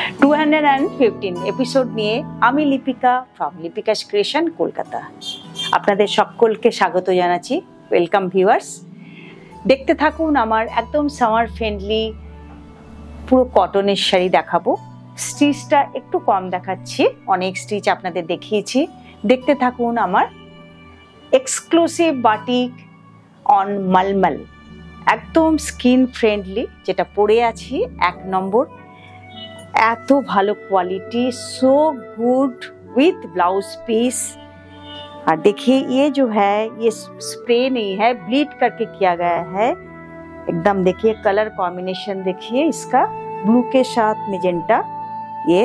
215 episode নিয়ে আমি Lipika from লিপিকাস creation Kolkata আপনাদের সকলকে স্বাগত জানাচ্ছি। ওয়েলকাম ভিউয়ার্স, দেখতে থাকুন আমার একদম সামার ফ্রেন্ডলি পুরো কটনের শাড়ি দেখাবো। স্টিচটা একটু কম দেখাচ্ছি, অনেক স্টিচ আপনাদের দেখিয়েছি। দেখতে থাকুন আমার এক্সক্লুসিভ বাটিক অন মলমল, একদম স্কিন ফ্রেন্ডলি যেটা পরে আছি। এক নম্বর, एतो भालो quality, so good with blouse piece. और देखिए ये जो है ये स्प्रे नहीं है, ब्लीड करके किया गया है एकदम। देखिए कलर कॉम्बिनेशन देखिए इसका, ब्लू के साथ मेजेंटा ये,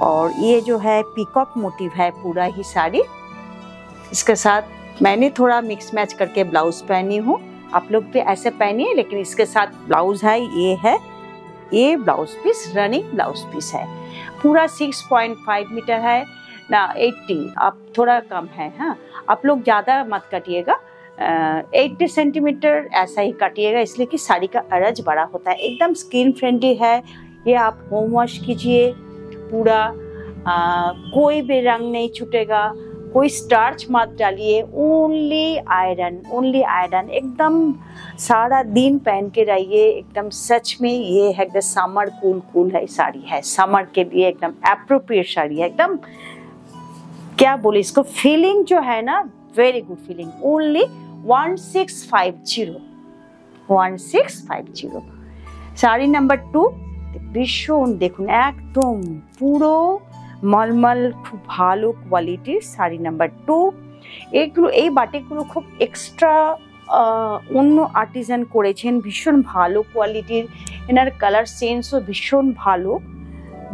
और ये जो है पीकॉक मोटिव है पूरा ही साड़ी। इसके साथ मैंने थोड़ा मिक्स मैच करके ब्लाउज पहनी हूँ, आप लोग भी ऐसे पहनिए। लेकिन इसके साथ ब्लाउज है, ये blouse piece running blouse piece है। पूरा 6.5 मीटर है ना, 80 आप थोड़ा कम है। हाँ, आप लोग ज़्यादा मत काटिएगा, 80 सेंटीमीटर ऐसा ही काटिएगा, इसलिए कि साड़ी का अरज बड़ा होता है। एकदम स्किन फ्रेंडली है ये, आप होम वॉश कीजिए पूरा, कोई भी रंग नहीं छूटेगा, कोई स्टार्च मत डालिए, ओनली आयरन एकदम सारा दिन पहन के रहिए एकदम। सच में ये है एकदम समर कूल है साड़ी है, समर के लिए एकदम एप्रोप्रिएट साड़ी है एकदम। क्या बोले इसको, फीलिंग जो है ना, very good feeling. Only 1650 sari number 2 भीषण देखুন একদম পুরো মলমল, খুব ভালো কোয়ালিটির শাড়ি নাম্বার 2। এগুলো এই বাটিকগুলো খুব এক্সট্রা অন্য আর্টিজান করেছেন, ভীষণ ভালো কোয়ালিটির, এনার কালার সেন্সও ভীষণ ভালো।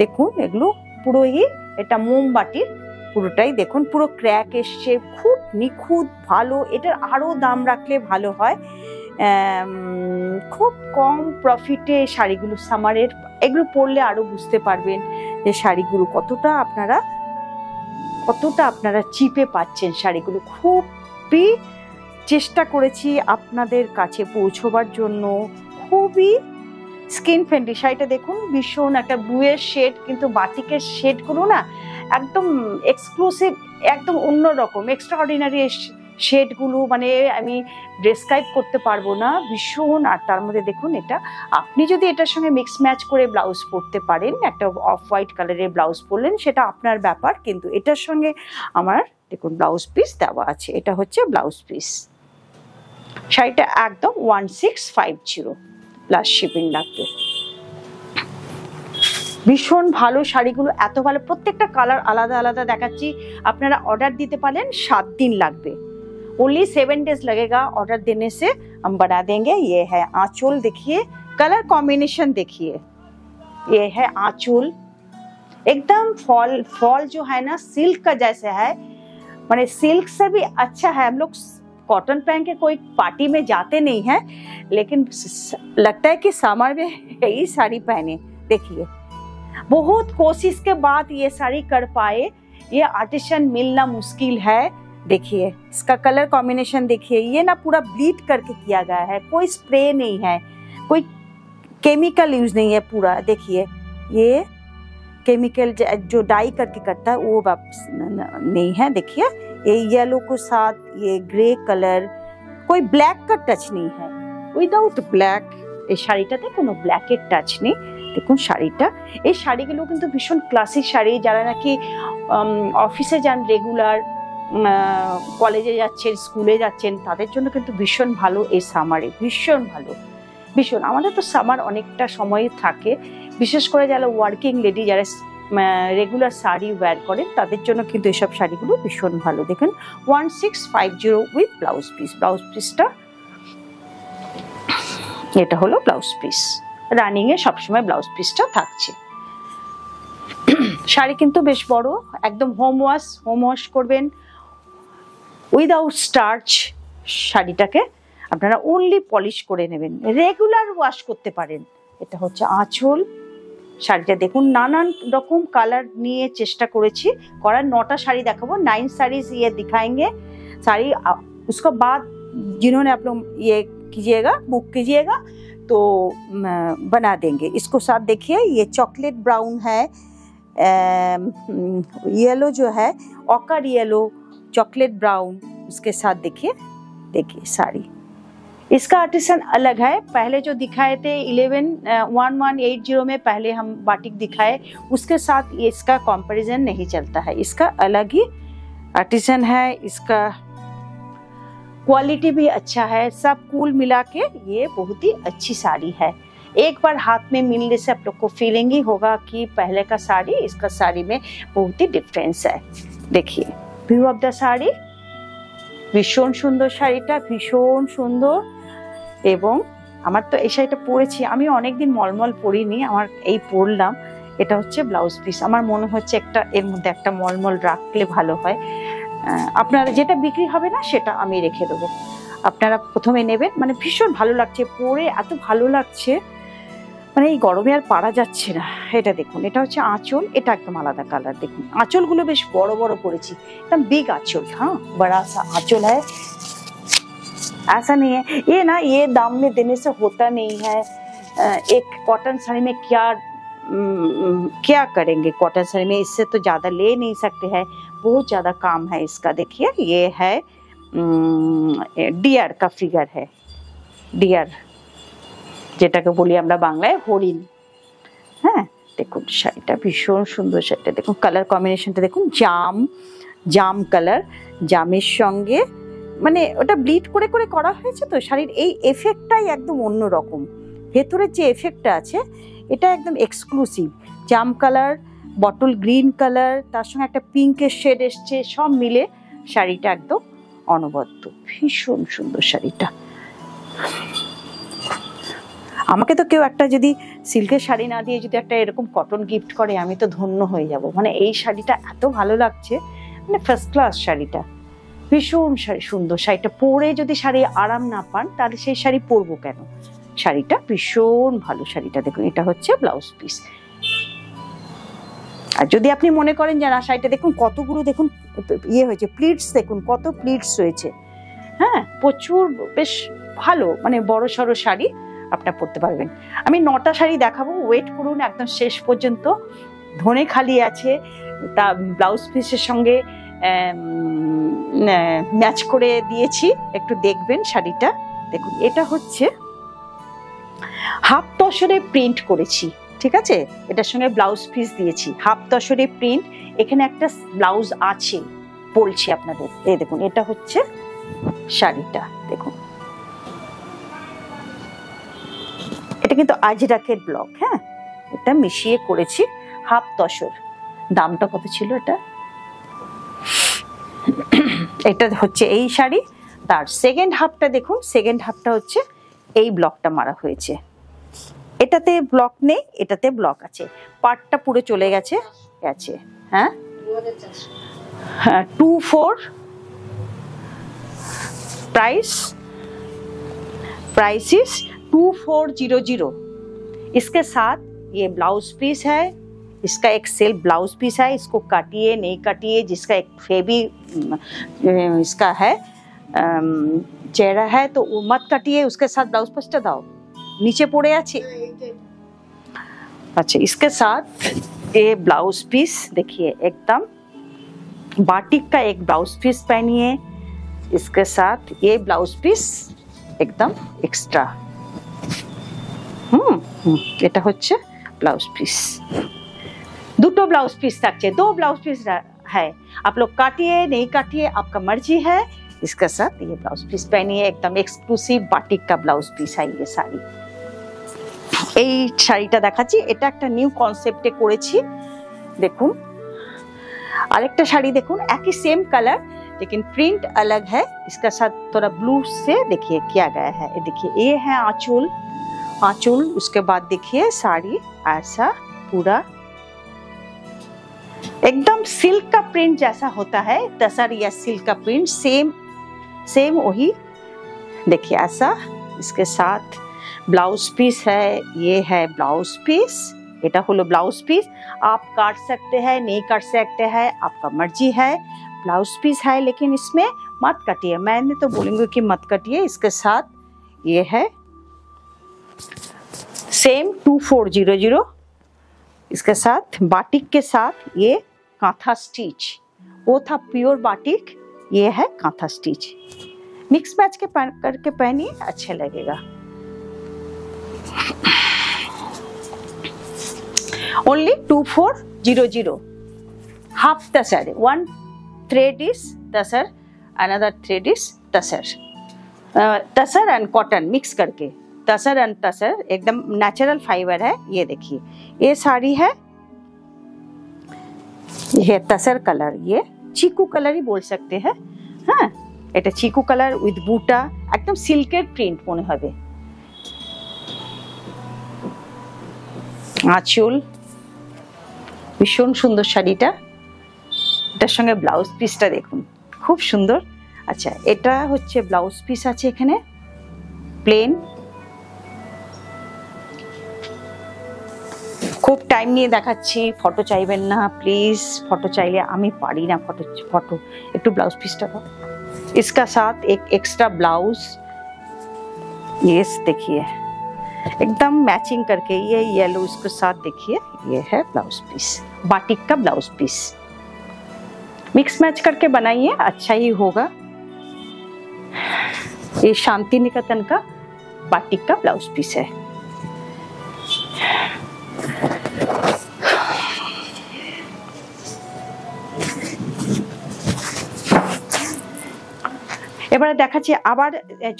দেখুন এগুলো পুরোই এটা মোমবাটির, পুরোটাই দেখুন পুরো ক্র্যাক এসছে, খুব নিখুঁত ভালো। এটার আরও দাম রাখলে ভালো হয়, খুব কম প্রফিটে শাড়িগুলো সামারের। এগুলো পরলে আরও বুঝতে পারবেন যে শাড়িগুলো কতটা আপনারা চিপে পাচ্ছেন শাড়িগুলো। খুবই চেষ্টা করেছি আপনাদের কাছে পৌঁছবার জন্য, খুবই স্কিন ফ্রেন্ডলি। শাড়িটা দেখুন ভীষণ একটা ব্লুয়ের শেড, কিন্তু বাটিকের শেডগুলো না একদম এক্সক্লুসিভ, একদম অন্যরকম এক্সট্রা অর্ডিনারি শেডগুলো, মানে আমি ডেসক্রাইব করতে পারবো না, ভীষণ। আর তার মধ্যে দেখুন এটা আপনি যদি এটার সঙ্গে মিক্স ম্যাচ করে ব্লাউজ পরতে পারেন, একটা অফ হোয়াইট কালারের ব্লাউজ পরলেন, সেটা আপনার ব্যাপার। কিন্তু এটার সঙ্গে আমার দেখুন ব্লাউজ পিস দেওয়া আছে, এটা হচ্ছে ব্লাউজ পিস। শাড়িটা একদম 1650 প্লাস শিপিং লাগবে। ভীষণ ভালো শাড়িগুলো, এত ভালো, প্রত্যেকটা কালার আলাদা আলাদা দেখাচ্ছি। আপনারা অর্ডার দিতে পারেন, 7 दिन লাগবে, ओनली 7 days लगेगा। ऑर्डर देने से हम बना देंगे। ये है आंचल, देखिए कलर कॉम्बिनेशन देखिए, ये है आंचल एकदम फॉल जो है ना सिल्क का जैसे है, माने सिल्क से भी अच्छा है। हम लोग कॉटन पहन के कोई पार्टी में जाते नहीं है, लेकिन लगता है कि समर में यही साड़ी पहने। देखिए बहुत कोशिश के बाद ये साड़ी कर पाए, ये आर्टिसन मिलना मुश्किल है। देखिए इसका कलर कॉम्बिनेशन देखिए, ये ना पूरा ब्लीड करके किया गया है, कोई स्प्रे नहीं है, कोई केमिकल यूज नहीं है पूरा। देखिए ये केमिकल जो डाई करके करता है वो नहीं है। देखिए ये येलो के साथ ये ग्रे कलर, कोई ब्लैक का टच नहीं है, উইদাউট ব্ল্যাক। এই শাড়িটাতে কোনো ব্ল্যাকের টাচ নেই। দেখুন শাড়িটা, এই শাড়িগুলো কিন্তু ভীষণ ক্লাসিক শাড়ি। যারা নাকি অফিসে যান রেগুলার, কলেজে যাচ্ছেন, স্কুলে যাচ্ছেন, তাদের জন্য কিন্তু ভীষণ ভালো এই সামারে, ভীষণ ভালো, ভীষণ। আমাদের তো সামার অনেকটা সময় থাকে, বিশেষ করে যারা ওয়ার্কিং লেডি, যারা রেগুলার শাড়ি ওয়্যার করেন, তাদের জন্য কিন্তু এসব শাড়িগুলো ভীষণ ভালো। দেখুন 1650 উইথ ব্লাউজ পিস। ব্লাউজ পিসটা এটা হলো ব্লাউজ পিস, রানিং এ সবসময় ব্লাউজ পিসটা থাকছে। শাড়ি কিন্তু বেশ বড়, একদম হোম ওয়াশ করবেন উইদাউট স্টার্চ। শাড়িটাকে আপনারা ওনলি পলিশ করে নেবেন, রেগুলার ওয়াশ করতে পারেন। এটা হচ্ছে আঁচল। শাড়িটা দেখুন নানান রকম কালার নিয়ে চেষ্টা করেছি করার। 9টা শাড়ি দেখাবো, 9 साड़ीज ये दिखाएंगे साड़ी। उसके बाद जिन्होंने आप लोग ये कीजिएगा, बुक कीजिएगा, तो तो बना देंगे। इसको साथ देखिए, ये चॉकलेट ब्राउन है, येलो जो है ऑकर येलो, चॉकलेट ब्राउन, उसके साथ देखिए साड़ी। इसका आर्टिसन अलग है। पहले जो दिखाए थे 1180 में पहले हम बाटिक दिखाए, उसके साथ ये इसका कंपैरिजन नहीं चलता है। इसका अलग ही आर्टिसन है, इसका क्वालिटी भी अच्छा है। सब कुल मिला के ये बहुत ही अच्छी साड़ी है। एक बार हाथ में मिलने से आप लोग को फीलिंग ही होगा कि पहले का साड़ी इसका साड़ी में बहुत ही डिफरेंस है। देखिए ভিউ অফ দ্য শাড়ি, ভীষণ সুন্দর শাড়িটা, ভীষণ সুন্দর। এবং আমার তো এই শাড়িটা পরেছি, আমি অনেকদিন মলমল পরিনি, আমার এই পরলাম। এটা হচ্ছে ব্লাউজ পিস। আমার মনে হচ্ছে একটা এর মধ্যে একটা মলমল রাখলে ভালো হয়। আপনারা যেটা বিক্রি হবে না সেটা আমি রেখে দেবো, আপনারা প্রথমে নেবেন। মানে ভীষণ ভালো লাগছে পরে, এত ভালো লাগছে, মানে এই গরমে আর পারা যাচ্ছে না। এটা দেখুন, এটা হচ্ছে আঁচল, এটা একদম আলাদা কালার। দেখুন আঁচলগুলো বেশ বড় বড় করেছি, एकदम बिग आंचल, हाँ बड़ा सा आंचल है। ऐसा नहीं है ये ना, ये दाम में देने से होता नहीं है। एक कॉटन साड़ी में क्या करेंगे, कॉटन साड़ी में इससे तो ज़्यादा ले नहीं सकते हैं, बहुत ज़्यादा काम है इसका। देखिए ये है डियर का फिगर है, डियर যেটাকে বলি আমরা বাংলায় হরিণ। হ্যাঁ দেখুন শাড়িটা ভীষণ সুন্দর। শাড়িটা দেখুন, কালার কম্বিনেশনটা দেখুন, জাম কালার, জামের সঙ্গে মানে ওটা ব্লিড করে করে করা হয়েছে তো শাড়ির এই এফেক্টটাই একদম অন্য রকম। ভেতরের যে এফেক্টটা আছে এটা একদম এক্সক্লুসিভ। জাম কালার, বটল গ্রিন কালার, তার সঙ্গে একটা পিঙ্কের শেড এসছে, সব মিলে শাড়িটা একদম অনবদ্য। ভীষণ সুন্দর শাড়িটা। আমাকে তো কেউ একটা যদি সিল্কের শাড়ি না দিয়ে যদি একটা এরকম কটন গিফট করে, আমি তো ধন্য হয়ে যাব। মানে এই শাড়িটা এত ভালো লাগছে, মানে ফার্স্ট ক্লাস শাড়িটা, ভীষণ সুন্দর। শাড়িটা পরে যদি শাড়ি আরাম না পান তাহলে সেই শাড়ি পরবো কেন? শাড়িটা ভীষণ ভালো। শাড়িটা দেখুন, এটা হচ্ছে ব্লাউজ পিস। আর যদি আপনি মনে করেন যে না, শাড়িটা দেখুন কতগুলো, দেখুন ইয়ে হয়েছে, প্লিটস দেখুন কত প্লিটস হয়েছে। হ্যাঁ প্রচুর, বেশ ভালো, মানে বড় সড়ো শাড়ি আপনারা পরতে পারবেন। আমি 9টা শাড়ি দেখাবো, ওয়েট করুন একদম শেষ পর্যন্ত। ধনে খালি আছে, তা ব্লাউজ পিসের সঙ্গে ম্যাচ করে দিয়েছি, একটু দেখবেন শাড়িটা। দেখুন এটা হচ্ছে হাফ তসরে প্রিন্ট করেছি, ঠিক আছে? এটার সঙ্গে ব্লাউজ পিস দিয়েছি, হাফ তসরে প্রিন্ট। এখানে একটা ব্লাউজ আছে, বলছি আপনাদের। এই দেখুন এটা হচ্ছে শাড়িটা, দেখুন এটা কিন্তু আজরাকের ব্লক। হ্যাঁ এটা মিশিয়ে করেছি, হাফ তসর। দামটা কত ছিল এটা? এটা হচ্ছে এই শাড়ি। তার সেকেন্ড হাফটা দেখুন, সেকেন্ড হাফটা হচ্ছে এই ব্লকটা মারা হয়েছে। এটাতে ব্লক নেই, এটাতে ব্লক আছে। পাটটা পুরো চলে গেছে। হ্যাঁ 24 प्राइस इज 2400। इसके साथ ये ब्लाउज पीस है, इसका एक सेल्फ ब्लाउज पीस है। इसको काटिए नहीं काटिए, जिसका एक फेबी इसका है चेहरा है तो वो मत काटिए, उसके साथ ब्लाउज पीसটা দাও, नीचे पड़े আছে। अच्छा इसके साथ ये ब्लाउज पीस देखिए, एकदम बाटिक का एक ब्लाउज पीस पहनिए, इसके साथ ये ब्लाउज पीस एकदम एक्स्ट्रा। এটা হচ্ছে ब्लाउज पीस। দুটো ब्लाउज पीस থাকছে, 2 ब्लाउज पीस है। आप लोग काटिए नहीं काटिए आपका मर्जी है। इसके साथ ये ब्लाउज पीस पहनिए, एकदम एक्सक्लूसिव बाटिक का ब्लाउज पीस है ये শাড়ি। এই শাড়িটা দেখাচ্ছি, এটা একটা নিউ কনসেপ্টে করেছি। দেখুন আরেকটা শাড়ি দেখুন, একই सेम कलर लेकिन प्रिंट अलग है। इसका साथ थोड़ा ब्लू से देखिए किया गया है। देखिए ये है आंचल, उसके बाद देखिए साड़ी ऐसा पूरा एकदम सिल्क का प्रिंट जैसा होता है, तसर या सिल्क का प्रिंट सेम वही। देखिए ऐसा। इसके साथ ब्लाउज पीस है, ये है ब्लाउज पीस। এটা হলো ব্লাউজ পিস। आप काट सकते हैं नहीं काट सकते हैं, आपका मर्जी है। ब्लाउज पीस है लेकिन इसमें मत काटिए, मैंने तो बोलूँगी कि मत काटिए। इसके साथ ये है सेम 2400 इसके साथ बाटिक के साथ ये कांथा स्टिच, वो था प्योर बाटिक, ये है कांथा स्टिच। मिक्स मैच के करके पहनिए, अच्छा लगेगा। Only 2400। Half tussar, one thread is tussar, another thread is tussar. Tussar and cotton mix करके, तसर एंड तसर एकदम नेचुरल फाइबर है। ये देखिए ये साड़ी है, ये तसर कलर, ये चीकू कलर ही बोल सकते हैं। हाँ, এটা চিকু কালার উইথ বুটা, একদম সিল্কের প্রিন্ট মনে হবে। আঁচল, ভীষণ সুন্দর শাড়িটা। এটার সঙ্গে ব্লাউজ পিসটা দেখুন, খুব সুন্দর। আচ্ছা, এটা হচ্ছে ব্লাউজ পিস আছে এখানে প্লেন। খুব টাইম নিয়ে দেখাচ্ছি, ফটো চাইবেন না প্লিজ। ফটো চাইলে আমি পারি না ফটো। একটু ব্লাউজ পিসটা দাও। इसका साथ एक एक्स्ट्रा ब्लाउज, ये देखिए एकदम मैचिंग करके, ये येलो इसके साथ देखिए, ये है ब्लाउज पीस, बाटिक का ब्लाउज पीस। मिक्स मैच करके बनाइए, अच्छा ही होगा। ये शांति निकेतन का बाटिक का ब्लाउज पीस है। এবারে দেখাচ্ছি, আবার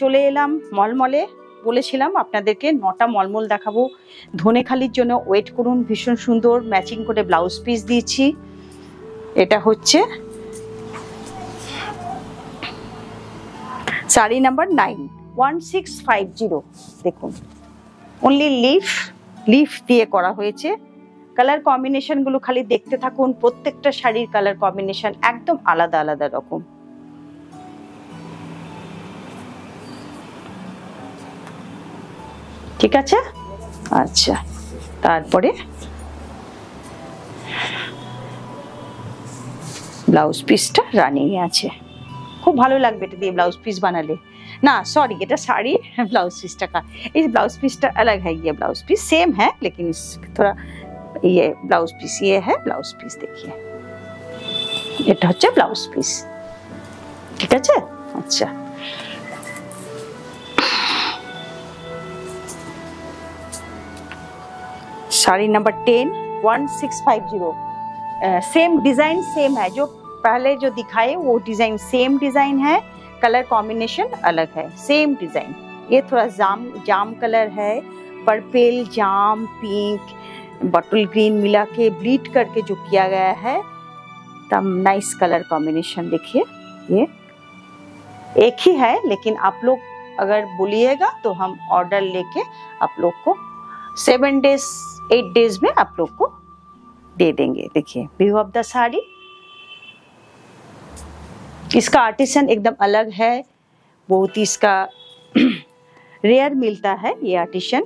চলে এলাম মলমলে। বলেছিলাম আপনাদেরকে 9টা মলমল দেখাবো। ধনেখালির জন্য ওয়েট করুন, ভীষণ সুন্দর ম্যাচিং করে ব্লাউজ পিস দিয়েছি। এটা হচ্ছে শাড়ি নাম্বার 9, 1650। দেখুন অনলি লিফ দিয়ে করা হয়েছে। কালার কম্বিনেশনগুলো খালি দেখতে থাকুন, প্রত্যেকটা শাড়ির কালার কম্বিনেশন একদম আলাদা আলাদা রকম। ঠিক আছে। আচ্ছা, তারপরে ব্লাউজ পিসটা রানিং আছে, খুব ভালো লাগবে এটা দিয়ে ব্লাউজ पीस बनाले। ना सॉरी, এটা শাড়ি, ब्लाउज पीसটা का, इस ब्लाउज पीसটা अलग है। ये ब्लाउज पीस सेम है लेकिन इस थोड़ा, ये ब्लाउज पीस, ये है ब्लाउज पीस। देखिए এটা হচ্ছে ব্লাউজ পিস, ঠিক আছে। আচ্ছা, sari number 10, 1650। Same design same है, जो पहले जो दिखाए वो डिजाइन सेम डिजाइन है, कलर कॉम्बिनेशन अलग है, सेम डिजाइन। ये थोड़ा जाम कलर है, पर्पल, जाम, पिंक, बटल ग्रीन मिला के ब्लीड करके जो किया गया है, तब नाइस कलर कॉम्बिनेशन। देखिए ये एक ही है, लेकिन आप लोग अगर बोलिएगा तो हम ऑर्डर लेके आप लोग को 7 डेज 8 डेज में आप लोग को दे देंगे। देखिए व्यू ऑफ द साड़ी, इसका आर्टिसन एकदम अलग है, बहुत ही इसका रेयर मिलता है ये आर्टिसन।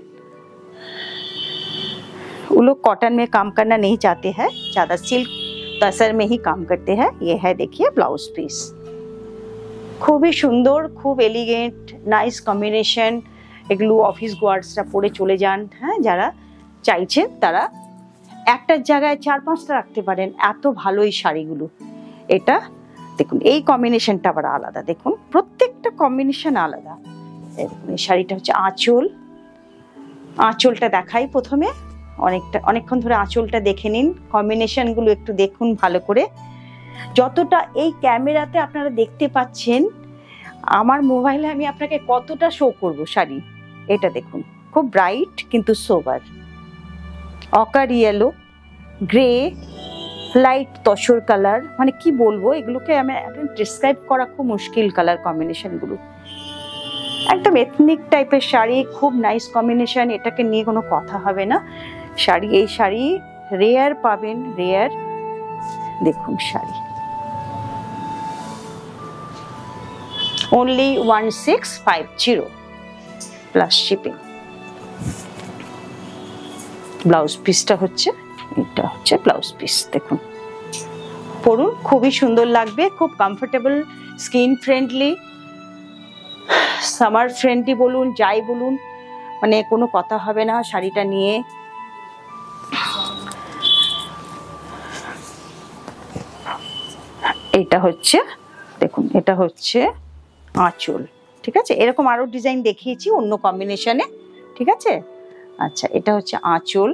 वो लोग कॉटन में काम करना नहीं चाहते हैं, ज़्यादा सिल्क तसर में ही काम करते हैं। ये है देखिए ब्लाउज पीस, खूब ही सुंदर, खूब एलिगेंट, नाइस कॉम्बिनेशन। এগুলো অফিস গোয়ার্সরা পরে চলে যান, হ্যাঁ, যারা চাইছেন তারা একটার জায়গায় 4-5টা রাখতে পারেন, এত ভালো এই শাড়িগুলো। এটা দেখুন, এই কম্বিনেশনটা আবার আলাদা, দেখুন প্রত্যেকটা কম্বিনেশন আলাদা। দেখুন এই শাড়িটা হচ্ছে আঁচলটা দেখাই প্রথমে, অনেকক্ষণ ধরে আঁচলটা দেখে নিন, কম্বিনেশনগুলো একটু দেখুন ভালো করে। যতটা এই ক্যামেরাতে আপনারা দেখতে পাচ্ছেন, আমার মোবাইলে আমি আপনাকে কতটা শো করব শাড়ি। এটা দেখুন, খুব ব্রাইট কিন্তু sober, ochre yellow, grey, light tussar colour, মানে কি বলবো, এগুলোকে আমি ডিসক্রাইব করা খুব মুশকিল। কালার কম্বিনেশনগুলো একদম এথনিক টাইপের শাড়ি, খুব নাইস কম্বিনেশন, এটাকে নিয়ে কোনো কথা হবে না। শাড়ি, এই শাড়ি রেয়ার পাবেন, রেয়ার। দেখুন sari only 1650 plus shipping. Blouse পিসটা হচ্ছে, এটা হচ্ছে ব্লাউজ পিস। দেখুন পরুন, খুবই সুন্দর লাগবে, খুব comfortable, skin friendly, summer friendly বলুন, যাই বলুন, মানে কোনো কথা হবে না শাড়িটা নিয়ে। এটা হচ্ছে দেখুন, এটা হচ্ছে আঁচল, ঠিক আছে। এরকম আরো ডিজাইন দেখিয়েছি অন্য কম্বিনেশনে, ঠিক আছে। আচ্ছা, এটা হচ্ছে আঁচল,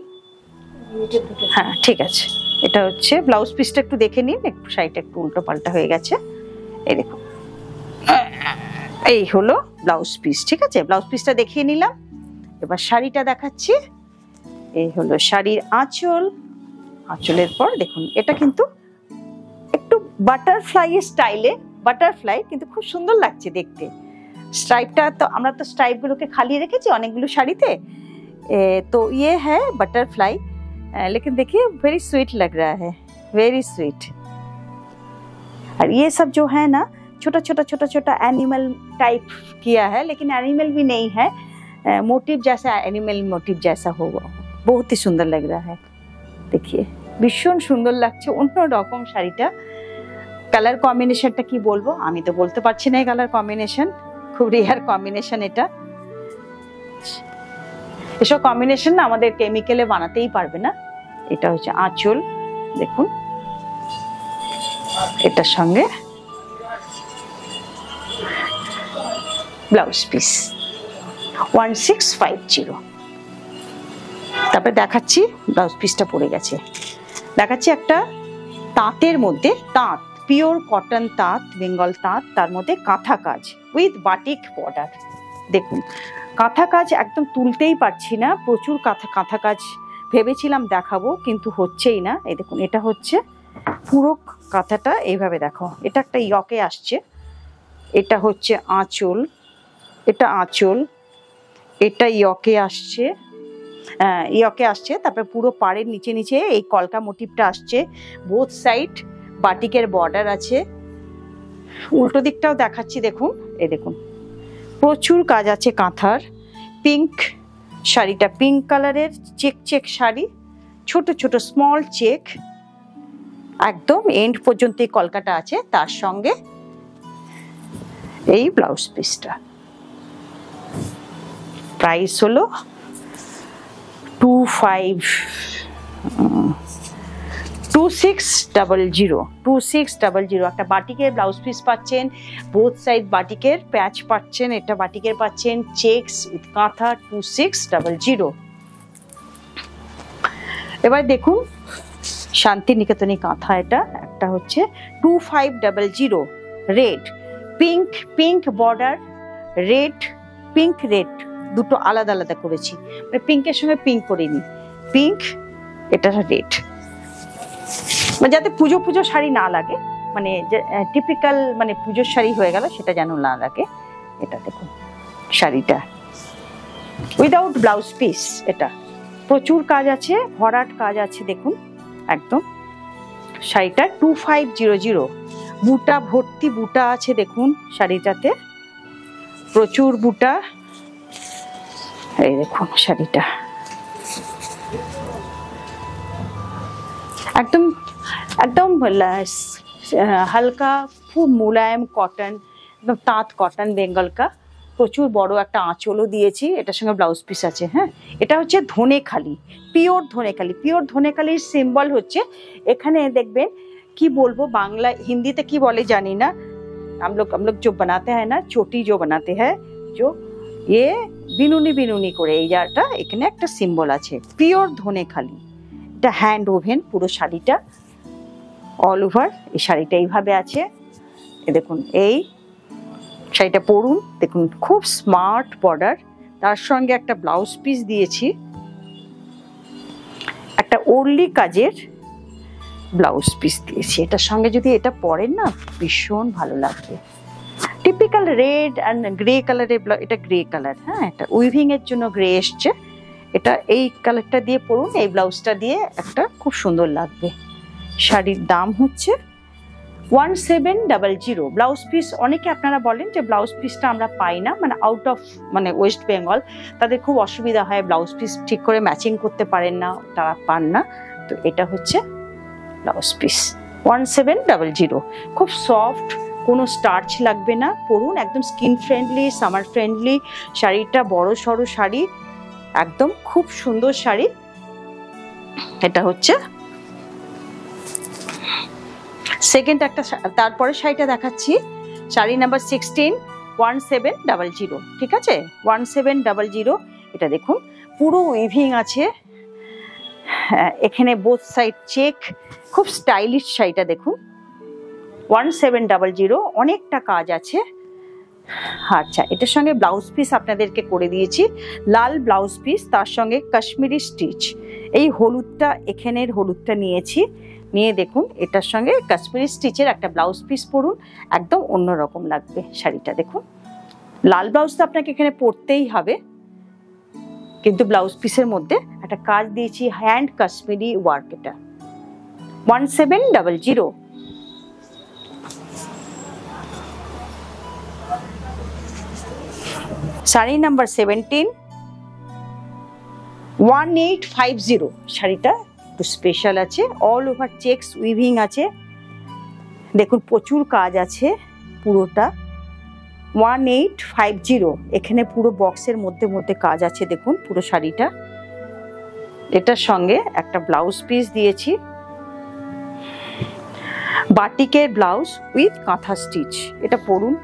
হ্যাঁ ঠিক আছে। এটা হচ্ছে ব্লাউজ পিসটা একটু দেখে নিন, একটু শাড়িটা একটু উল্টো পাল্টা হয়ে গেছে, এই দেখুন। এই হলো ব্লাউজ পিস, ঠিক আছে। ব্লাউজ পিসটা দেখিয়ে নিলাম, এবার শাড়িটা দেখাচ্ছি। এই হলো শাড়ির আঁচল। আঁচলের পর দেখুন, এটা কিন্তু একটু বাটারফ্লাই স্টাইলে, বাটারফ্লাই কিন্তু খুব সুন্দর লাগছে দেখতে। স্ট্রাইপটা তো আমরা তো স্ট্রাইপগুলোকে খালি রেখেছি অনেকগুলো শাড়িতে, तो ये है बटरफ्लाई, लेकिन देखिए वेरी स्वीट लग रहा है, वेरी स्वीट। और ये सब जो है ना छोटा छोटा छोटा छोटा एनिमल टाइप किया है, लेकिन एनिमल भी नहीं है, मोटिव जैसा, एनिमल मोटिव जैसा होगा, बहुत ही सुंदर लग रहा है। देखिए भीषण সুন্দর লাগছে, অন্য রকম শাড়িটা। কালার কম্বিনেশনটা কি বলবো, আমি তো বলতে পারছি না। কালার কম্বিনেশন খুব রেয়ার কম্বিনেশন এটা। এসব কম্বিনেশন না আমাদের কেমিক্যালে বানাতেই পারবে না। এটা হচ্ছে আঁচল, দেখুন এটার সঙ্গে ব্লাউজ পিস 1650। তারপরে দেখাচ্ছি, ব্লাউজ পিসটা পড়ে গেছে, দেখাচ্ছি একটা তাঁতের মধ্যে, তাঁত পিওর কটন তাঁত, বেঙ্গল তাঁত, তার মধ্যে কাঁথা কাজ উইথ বাটিক বর্ডার। দেখুন কাঁথা কাজ একদম তুলতেই পারছি না, প্রচুর কাঁথা কাজ ভেবেছিলাম দেখাবো কিন্তু হচ্ছেই না। এই দেখুন, এটা হচ্ছে পুরো কাঁথাটা এইভাবে দেখো, এটা একটা ইয়কে আসছে, এটা হচ্ছে আঁচল, এটা আঁচল, এটা ইয়কে আসছে, ইয়কে আসছে, তারপরে পুরো পাড়ের নিচে নিচে এই কলকা মোটিভটা আসছে, বোথ সাইড বাটিকের বর্ডার আছে। উল্টো দিকটাও দেখাচ্ছি, দেখুন এই দেখুন প্রচুর কাজ আছে কাঁথার। পিঙ্ক শাড়িটা পিঙ্ক কালারের চেক চেক শাড়ি, ছোট ছোট স্মল চেক, একদম এন্ড পর্যন্ত এই কলকাটা আছে, তার সঙ্গে এই ব্লাউজ পিসটা। প্রাইস হলো 2600। একটা বাটিকের ব্লাউজ পিস পাচ্ছেন, বোথ সাইড বাটিকের প্যাচ পাচ্ছেন, এটা বাটিকের পাচ্ছেন, চেকস উইথ কাঁথা 2600। এবার দেখুন শান্তিনিকেতনী কাঁথা, এটা একটা হচ্ছে 2500 red, pink pink border, red pink red দুটো আলাদা আলাদা করেছি, মানে পিঙ্কের সঙ্গে পিঙ্ক করিনি, পিঙ্ক এটা রেড, মানে যাতে পুজো পুজো শাড়ি না লাগে, মানে টিপিক্যাল মানে পুজোর শাড়ি হয়ে গেল সেটা যেন না লাগে। এটা দেখুন শাড়িটা উইদাউট ব্লাউজ পিস, এটা প্রচুর কাজ আছে, ভরাট কাজ আছে, দেখুন একদম শাড়িটা 2500, বুটা ভর্তি বুটা আছে, দেখুন শাড়িটাতে প্রচুর বুটা। এই দেখুন শাড়িটা একদম একদম হালকা খুব মোলায়েম কটন, একদম তাঁত কটন বেঙ্গল কা, প্রচুর বড় একটা আঁচলও দিয়েছি, এটার সঙ্গে ব্লাউজ পিস আছে। হ্যাঁ, এটা হচ্ছে ধনেখালি, পিওর ধনেখালি। পিওর ধনেখালির সিম্বল হচ্ছে এখানে দেখবেন, কি বলবো বাংলা হিন্দিতে কি বলে জানি না, हम लोग जो बनाते हैं ना, चोटी जो बनाते हैं, जो ये বিনুনি বিনুনি করে এই জায়গাটা এখানে একটা সিম্বল আছে, পিওর ধনেখালি। এটা হ্যান্ড ওভেন পুরো শাড়িটা, অল ওভার এই শাড়িটা এইভাবে আছে। দেখুন এই শাড়িটা পরুন, দেখুন খুব স্মার্ট বর্ডার, তার সঙ্গে একটা ব্লাউজ পিস দিয়েছি, একটা ওরলি কাজের ব্লাউজ পিস দিয়েছি। এটার সঙ্গে যদি এটা পরেন না ভীষণ ভালো লাগবে। টিপিক্যাল রেড অ্যান্ড গ্রে কালারের, এটা গ্রে কালার, হ্যাঁ এটা উইভিং এর জন্য গ্রে এসছে, এটা এই কালারটা দিয়ে পরুন, এই ব্লাউজটা দিয়ে একটা খুব সুন্দর লাগবে। শাড়ির দাম হচ্ছে 1700। ব্লাউজ পিস অনেকে আপনারা বলেন যে ব্লাউজ পিসটা আমরা পাই না, মানে আউট অফ মানে ওয়েস্ট বেঙ্গল, তাদের খুব অসুবিধা হয়, ব্লাউজ পিস ঠিক করে ম্যাচিং করতে পারেন না, তারা পান না। তো এটা হচ্ছে ব্লাউজ পিস 1700, খুব সফট, কোনো স্টার্চ লাগবে না, পরুন একদম স্কিন ফ্রেন্ডলি, সামার ফ্রেন্ডলি শাড়িটা, বড় সড়ো শাড়ি, একদম খুব সুন্দর শাড়ি। এটা হচ্ছে সেকেন্ড একটা, তারপরে শাড়িটা দেখাচ্ছি শাড়ি নাম্বার 16, 1700, ঠিক আছে 1700। এটা দেখুন পুরো উইভিং আছে, এখানে বোথ সাইড চেক, খুব স্টাইলিশ শাড়িটা দেখুন 1700, অনেকটা কাজ আছে। আচ্ছা, এটার সঙ্গে ব্লাউজ পিস আপনাদেরকে করে দিয়েছি, লাল ব্লাউজ পিস, তার সঙ্গে কাশ্মীরি স্টিচ। এই হলুদটা, এখানের হলুদটা নিয়েছি, নিয়ে দেখুন এটার সঙ্গে কাশ্মীরি স্টিচের একটা ব্লাউজ পিস পরুন, একদম অন্যরকম লাগবে শাড়িটা। দেখুন লাল ব্লাউজ তো আপনাকে এখানে পরতেই হবে, কিন্তু ব্লাউজ পিসের মধ্যে একটা কাজ দিয়েছি, হ্যান্ড কাশ্মীরি ওয়ার্ক। এটা 1700। শাড়ি নাম্বার 17, 1850। শাড়িটা একটু স্পেশাল আছে, অল ওভার চেকস উইভিং আছে, দেখুন প্রচুর কাজ আছে পুরোটা। 1850, এখানে পুরো বক্সের মধ্যে মধ্যে কাজ আছে, দেখুন পুরো শাড়িটা। এটার সঙ্গে একটা ব্লাউজ পিস দিয়েছি, বাটিকের ব্লাউজ উইথ কাঁথা স্টিচ। এটা পরুন,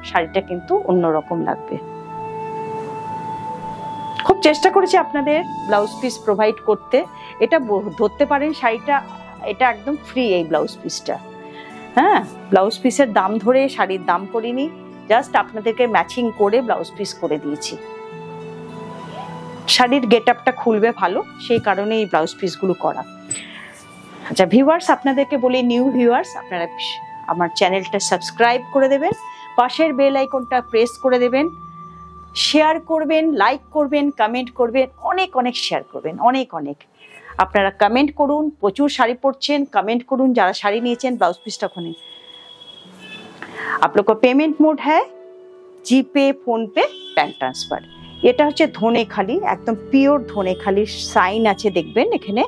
শাড়িটা কিন্তু অন্যরকম লাগবে। খুব চেষ্টা করেছি আপনাদের ব্লাউজ পিস প্রোভাইড করতে। এটা ধরতে পারেন শাড়িটা, এটা একদম ফ্রি এই ব্লাউজ পিসটা। হ্যাঁ, ব্লাউজ পিসের দাম ধরে শাড়ির দাম করিনি, জাস্ট আপনাদেরকে ম্যাচিং করে ব্লাউজ পিস করে দিয়েছি। শাড়ির গেট আপটা খুলবে ভালো, সেই কারণে এই ব্লাউজ পিসগুলো করা। আচ্ছা ভিউয়ার্স, আপনাদেরকে বলি, নিউ ভিউয়ার্স, আপনারা আমার চ্যানেলটা সাবস্ক্রাইব করে দেবেন, পাশের বেল আইকনটা প্রেস করে দেবেন, শেয়ার করবেন, লাইক করবেন, কমেন্ট করবেন, অনেক অনেক শেয়ার করবেন, অনেক অনেক। আপনারা কমেন্ট করুন, প্রচুর শাড়ি পরছেন, কমেंट করুন, যারা শাড়ি নিয়েছেন ব্লাউজ পিসটা খুলে। आप लोग का पेमेंट मोड है জিপে, ফোনপে, ব্যাংক ট্রান্সফার। এটা হচ্ছে ধনেখালি, একদম পিওর ধনেখালির সাইন আছে, দেখবেন এখানে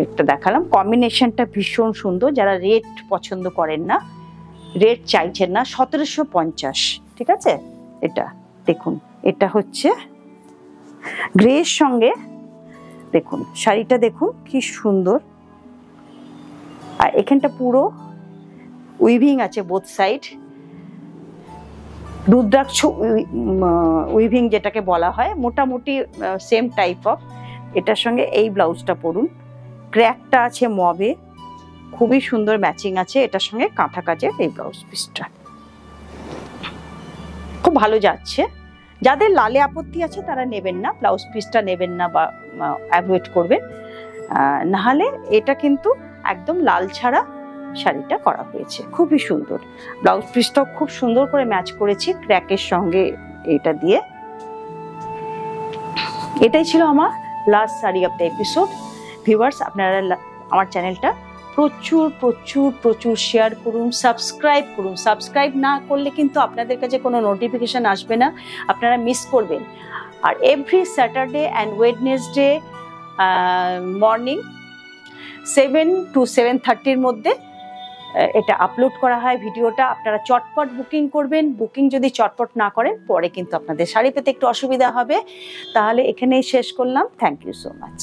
একটা দেখালাম। কম্বিনেশনটা ভীষণ সুন্দর, যারা রেড পছন্দ করেন না, রেড চাইছেন না, 1750, ঠিক আছে। এটা দেখুন, এটা হচ্ছে গ্রের সঙ্গে, দেখুন শাড়িটা দেখুন কি সুন্দর, আর এখানটা পুরো উইভিং আছে বোথ সাইড, রুদ্রাক্ষ উইভিং যেটাকে বলা হয়, মোটামুটি সেম টাইপ অফ। এটার সঙ্গে এই ব্লাউজটা পরুন, ক্র্যাকটা আছে মবে, খুবই সুন্দর ম্যাচিং আছে এটার সঙ্গে কাঁথা কাজের এই ব্লাউজ পিসটা, খুব ভালো যাচ্ছে। যাদের লালে আপত্তি আছে তারা নেবেন না, ব্লাউজ পিসটা নেবেন না বা অ্যাভয়েড করবেন, নাহলে এটা কিন্তু একদম লাল ছাড়া শাড়িটা করা হয়েছে, খুবই সুন্দর। ব্লাউজ পিসটাও খুব সুন্দর করে ম্যাচ করেছি ক্র্যাকের সঙ্গে এটা দিয়ে। এটাই ছিল আমার last sari of the episode. Viewers, আপনারা আমার চ্যানেলটা প্রচুর প্রচুর প্রচুর শেয়ার করুন, সাবস্ক্রাইব করুন। সাবস্ক্রাইব না করলে কিন্তু আপনাদের কাছে কোনো নোটিফিকেশন আসবে না, আপনারা মিস করবেন। আর every Saturday and Wednesday morning 7 to 7:30 মধ্যে এটা আপলোড করা হয় ভিডিওটা। আপনারা চটপট বুকিং করবেন, বুকিং যদি চটপট না করেন পরে কিন্তু আপনাদের শাড়ি পেতে একটু অসুবিধা হবে। তাহলে এখানেই শেষ করলাম, থ্যাংক ইউ সো মাচ।